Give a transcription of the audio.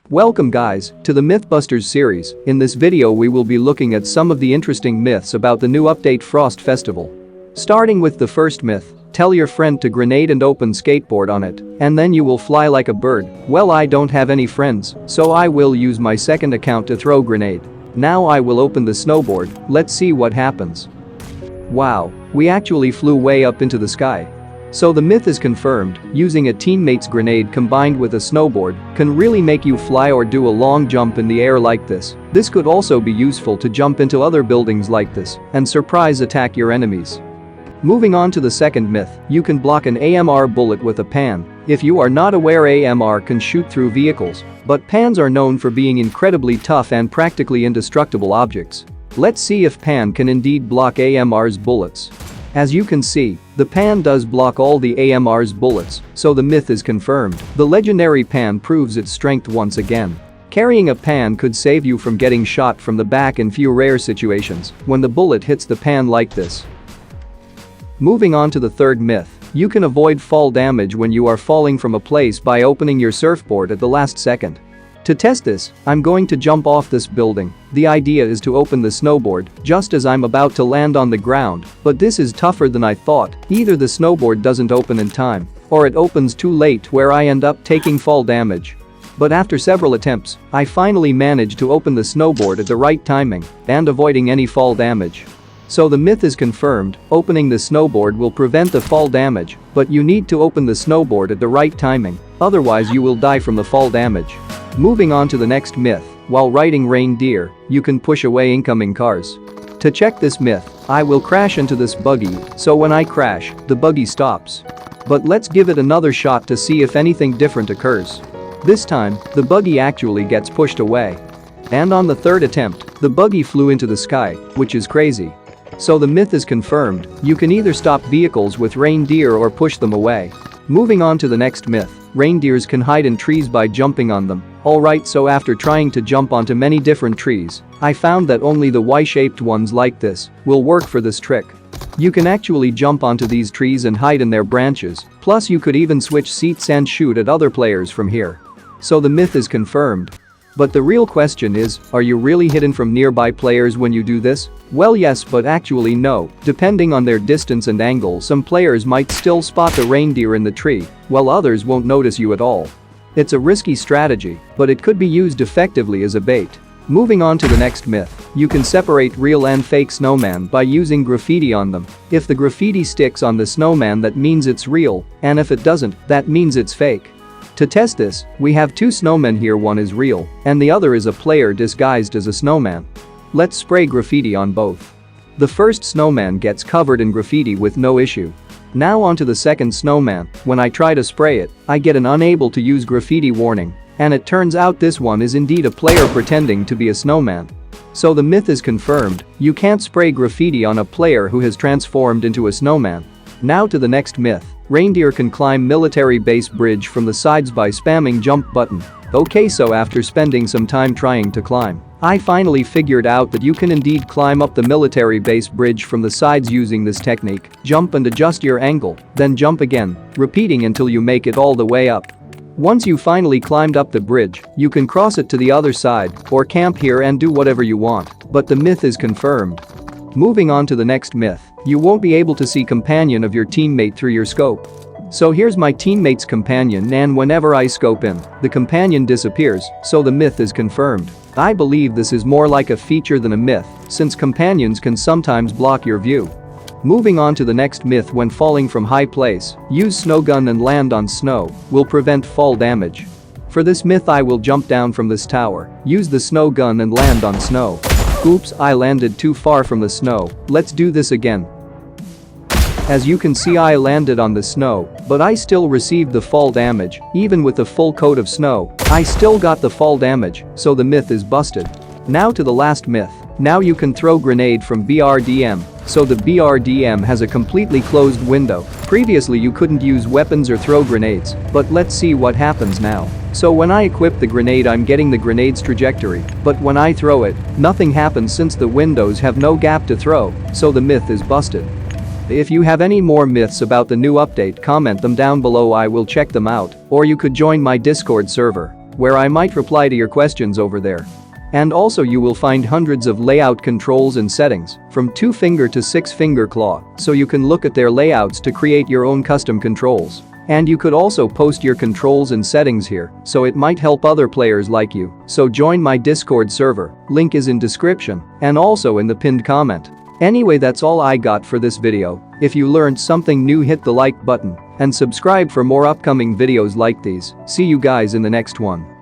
Welcome guys to the MythBusters series. In this video we will be looking at some of the interesting myths about the new update Frost Festival. Starting with the first myth, tell your friend to grenade and open skateboard on it, and then you will fly like a bird. Well, I don't have any friends, so I will use my second account to throw grenade. Now I will open the snowboard, let's see what happens. Wow, we actually flew way up into the sky. So the myth is confirmed, using a teammate's grenade combined with a snowboard can really make you fly or do a long jump in the air like this. This could also be useful to jump into other buildings like this and surprise attack your enemies. Moving on to the second myth, you can block an AMR bullet with a pan. If you are not aware, AMR can shoot through vehicles, but pans are known for being incredibly tough and practically indestructible objects. Let's see if pan can indeed block AMR's bullets. As you can see, the pan does block all the AMR's bullets, so the myth is confirmed. The legendary pan proves its strength once again. Carrying a pan could save you from getting shot from the back in few rare situations when the bullet hits the pan like this. Moving on to the third myth, you can avoid fall damage when you are falling from a place by opening your surfboard at the last second. To test this, I'm going to jump off this building. The idea is to open the snowboard just as I'm about to land on the ground, but this is tougher than I thought. Either the snowboard doesn't open in time, or it opens too late where I end up taking fall damage. But after several attempts, I finally managed to open the snowboard at the right timing and avoiding any fall damage. So the myth is confirmed, opening the snowboard will prevent the fall damage, but you need to open the snowboard at the right timing, otherwise you will die from the fall damage. Moving on to the next myth, while riding Reindeer, you can push away incoming cars. To check this myth, I will crash into this buggy, so when I crash, the buggy stops. But let's give it another shot to see if anything different occurs. This time, the buggy actually gets pushed away. And on the third attempt, the buggy flew into the sky, which is crazy. So the myth is confirmed, you can either stop vehicles with Reindeer or push them away. Moving on to the next myth, reindeers can hide in trees by jumping on them. Alright, so after trying to jump onto many different trees, I found that only the Y-shaped ones like this will work for this trick. You can actually jump onto these trees and hide in their branches, plus you could even switch seats and shoot at other players from here. So the myth is confirmed. But the real question is, are you really hidden from nearby players when you do this? Well, yes, but actually no. Depending on their distance and angle, some players might still spot the reindeer in the tree, while others won't notice you at all. It's a risky strategy, but it could be used effectively as a bait. Moving on to the next myth, you can separate real and fake snowman by using graffiti on them. If the graffiti sticks on the snowman, that means it's real, and if it doesn't, that means it's fake. To test this, we have two snowmen here, one is real, and the other is a player disguised as a snowman. Let's spray graffiti on both. The first snowman gets covered in graffiti with no issue. Now onto the second snowman, when I try to spray it, I get an unable to use graffiti warning, and it turns out this one is indeed a player pretending to be a snowman. So the myth is confirmed, you can't spray graffiti on a player who has transformed into a snowman. Now to the next myth. Reindeer can climb military base bridge from the sides by spamming jump button. Okay, so after spending some time trying to climb, I finally figured out that you can indeed climb up the military base bridge from the sides using this technique. Jump and adjust your angle, then jump again, repeating until you make it all the way up. Once you finally climbed up the bridge, you can cross it to the other side or camp here and do whatever you want, but the myth is confirmed. Moving on to the next myth, you won't be able to see companion of your teammate through your scope. So here's my teammate's companion, and whenever I scope in, the companion disappears, so the myth is confirmed. I believe this is more like a feature than a myth, since companions can sometimes block your view. Moving on to the next myth, when falling from high place, use snow gun and land on snow, will prevent fall damage. For this myth I will jump down from this tower, use the snow gun and land on snow. Oops, I landed too far from the snow, let's do this again. As you can see, I landed on the snow, but I still received the fall damage. Even with the full coat of snow, I still got the fall damage, so the myth is busted. Now to the last myth. Now you can throw grenade from BRDM, so the BRDM has a completely closed window. Previously you couldn't use weapons or throw grenades, but let's see what happens now. So when I equip the grenade, I'm getting the grenade's trajectory, but when I throw it, nothing happens since the windows have no gap to throw, so the myth is busted. If you have any more myths about the new update, comment them down below, I will check them out, or you could join my Discord server. where I might reply to your questions over there. And also you will find hundreds of layout controls and settings, from 2-finger to 6-finger claw, so you can look at their layouts to create your own custom controls. And you could also post your controls and settings here, so it might help other players like you. So join my Discord server, link is in description, and also in the pinned comment. Anyway, that's all I got for this video. If you learned something new, hit the like button and subscribe for more upcoming videos like these. See you guys in the next one.